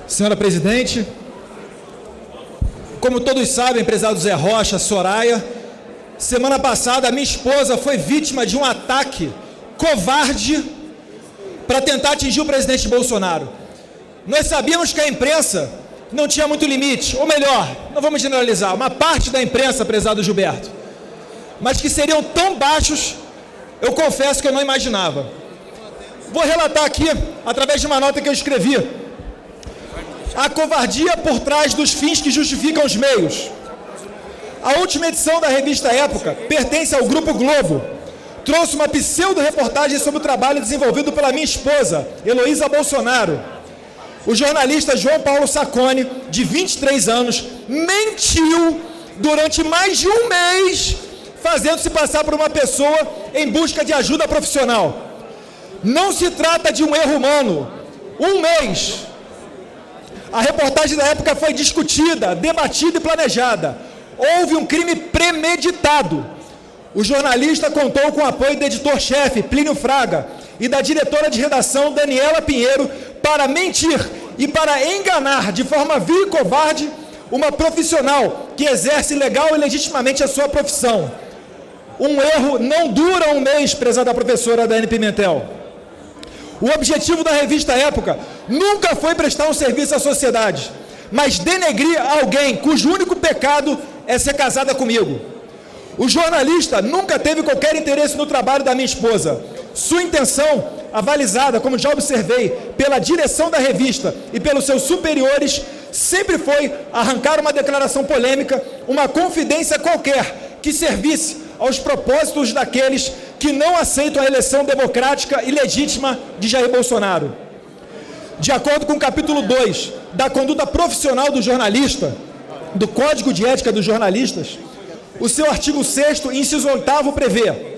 Senhora presidente, como todos sabem, prezado Zé Rocha, Soraya, semana passada a minha esposa foi vítima de um ataque covarde para tentar atingir o presidente Bolsonaro. Nós sabíamos que a imprensa não tinha muito limite, ou melhor, não vamos generalizar, uma parte da imprensa, prezado Gilberto, mas que seriam tão baixos, eu confesso que eu não imaginava. Vou relatar aqui, através de uma nota que eu escrevi, a covardia por trás dos fins que justificam os meios. A última edição da revista Época pertence ao Grupo Globo. Trouxe uma pseudo-reportagem sobre o trabalho desenvolvido pela minha esposa, Heloísa Bolsonaro. O jornalista João Paulo Sacconi, de 23 anos, mentiu durante mais de um mês, fazendo-se passar por uma pessoa em busca de ajuda profissional. Não se trata de um erro humano. Um mês. A reportagem da Época foi discutida, debatida e planejada. Houve um crime premeditado. O jornalista contou com o apoio do editor-chefe, Plínio Fraga, e da diretora de redação, Daniela Pinheiro, para mentir e para enganar de forma vil e covarde uma profissional que exerce legal e legitimamente a sua profissão. Um erro não dura um mês, prezada professora Daiane Pimentel. O objetivo da revista Época nunca foi prestar um serviço à sociedade, mas denegrir alguém cujo único pecado é ser casada comigo. O jornalista nunca teve qualquer interesse no trabalho da minha esposa. Sua intenção, avalizada, como já observei, pela direção da revista e pelos seus superiores, sempre foi arrancar uma declaração polêmica, uma confidência qualquer que servisse aos propósitos daqueles que não aceitam a eleição democrática e legítima de Jair Bolsonaro. De acordo com o capítulo 2 da conduta profissional do jornalista, do Código de Ética dos Jornalistas, o seu artigo 6º, inciso 8º, prevê: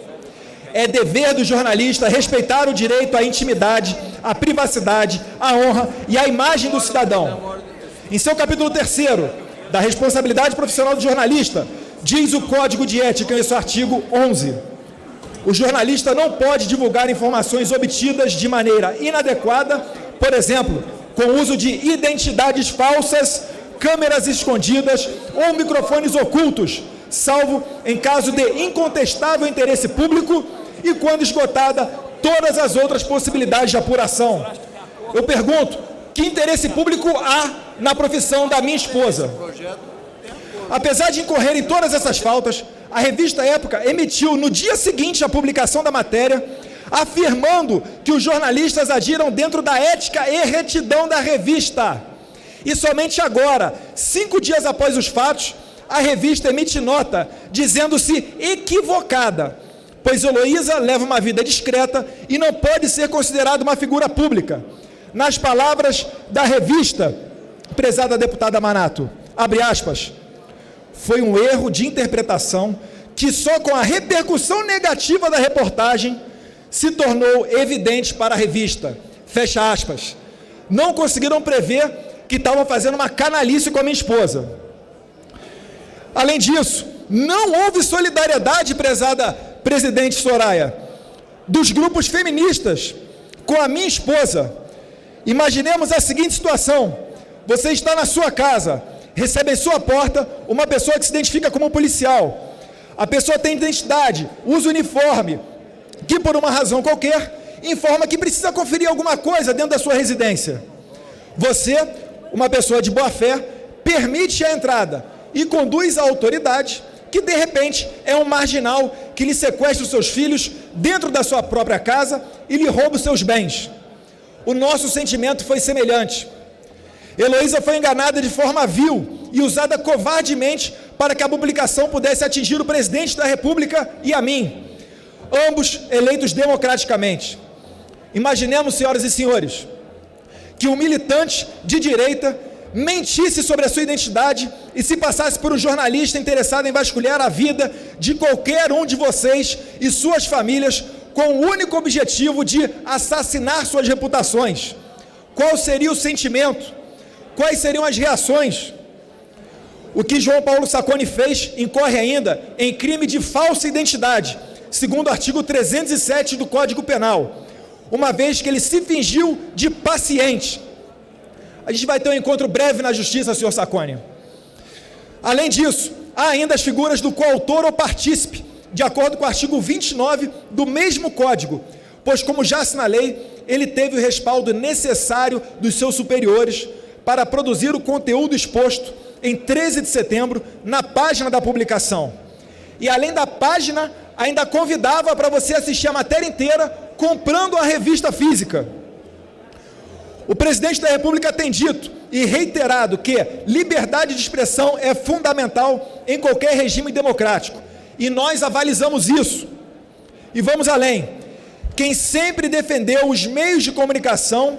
é dever do jornalista respeitar o direito à intimidade, à privacidade, à honra e à imagem do cidadão. Em seu capítulo 3º, da responsabilidade profissional do jornalista, diz o Código de Ética, em seu artigo 11, o jornalista não pode divulgar informações obtidas de maneira inadequada, por exemplo, com o uso de identidades falsas, câmeras escondidas ou microfones ocultos, salvo em caso de incontestável interesse público e quando esgotada todas as outras possibilidades de apuração. Eu pergunto, que interesse público há na profissão da minha esposa? Apesar de incorrer em todas essas faltas, a revista Época emitiu no dia seguinte à publicação da matéria, afirmando que os jornalistas agiram dentro da ética e retidão da revista. E somente agora, 5 dias após os fatos, a revista emite nota dizendo-se equivocada, pois Heloísa leva uma vida discreta e não pode ser considerada uma figura pública. Nas palavras da revista, prezada deputada Manato, abre aspas, foi um erro de interpretação que só com a repercussão negativa da reportagem se tornou evidente para a revista. Fecha aspas. Não conseguiram prever que estavam fazendo uma canalice com a minha esposa. Além disso, não houve solidariedade, prezada presidente Soraya, dos grupos feministas com a minha esposa. Imaginemos a seguinte situação: você está na sua casa, recebe em sua porta uma pessoa que se identifica como policial. A pessoa tem identidade, usa uniforme, que por uma razão qualquer, informa que precisa conferir alguma coisa dentro da sua residência. Você, uma pessoa de boa fé, permite a entrada e conduz a autoridade, que de repente é um marginal que lhe sequestra os seus filhos dentro da sua própria casa e lhe rouba os seus bens. O nosso sentimento foi semelhante. Heloísa foi enganada de forma vil e usada covardemente para que a publicação pudesse atingir o presidente da República e a mim, ambos eleitos democraticamente. Imaginemos, senhoras e senhores, que um militante de direita mentisse sobre a sua identidade e se passasse por um jornalista interessado em vasculhar a vida de qualquer um de vocês e suas famílias com o único objetivo de assassinar suas reputações. Qual seria o sentimento? Quais seriam as reações? O que João Paulo Sacconi fez incorre ainda em crime de falsa identidade, segundo o artigo 307 do Código Penal, uma vez que ele se fingiu de paciente. A gente vai ter um encontro breve na Justiça, senhor Sacconi. Além disso, há ainda as figuras do coautor ou partícipe, de acordo com o artigo 29 do mesmo Código, pois, como já assinalei, ele teve o respaldo necessário dos seus superiores para produzir o conteúdo exposto em 13 de setembro na página da publicação. E além da página, ainda convidava para você assistir a matéria inteira comprando a revista física. O presidente da República tem dito e reiterado que liberdade de expressão é fundamental em qualquer regime democrático. E nós avalizamos isso. E vamos além. Quem sempre defendeu os meios de comunicação,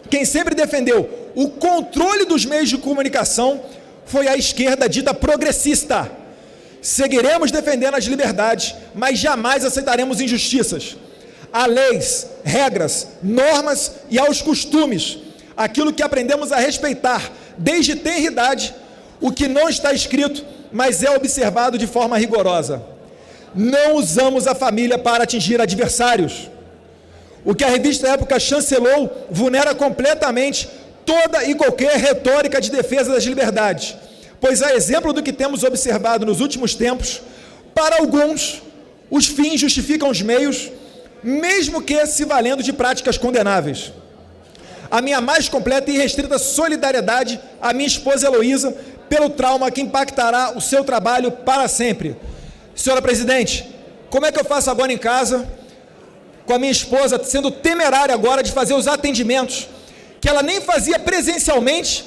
quem sempre defendeu o controle dos meios de comunicação, foi a esquerda dita progressista. Seguiremos defendendo as liberdades, mas jamais aceitaremos injustiças. Há leis, regras, normas e aos costumes, aquilo que aprendemos a respeitar desde tenra idade, o que não está escrito, mas é observado de forma rigorosa. Não usamos a família para atingir adversários. O que a revista Época chancelou vulnera completamente toda e qualquer retórica de defesa das liberdades, pois, a exemplo do que temos observado nos últimos tempos, para alguns, os fins justificam os meios, mesmo que se valendo de práticas condenáveis. A minha mais completa e restrita solidariedade à minha esposa Heloísa pelo trauma que impactará o seu trabalho para sempre. Senhora Presidente, como é que eu faço agora em casa, com a minha esposa sendo temerária agora de fazer os atendimentos, que ela nem fazia presencialmente,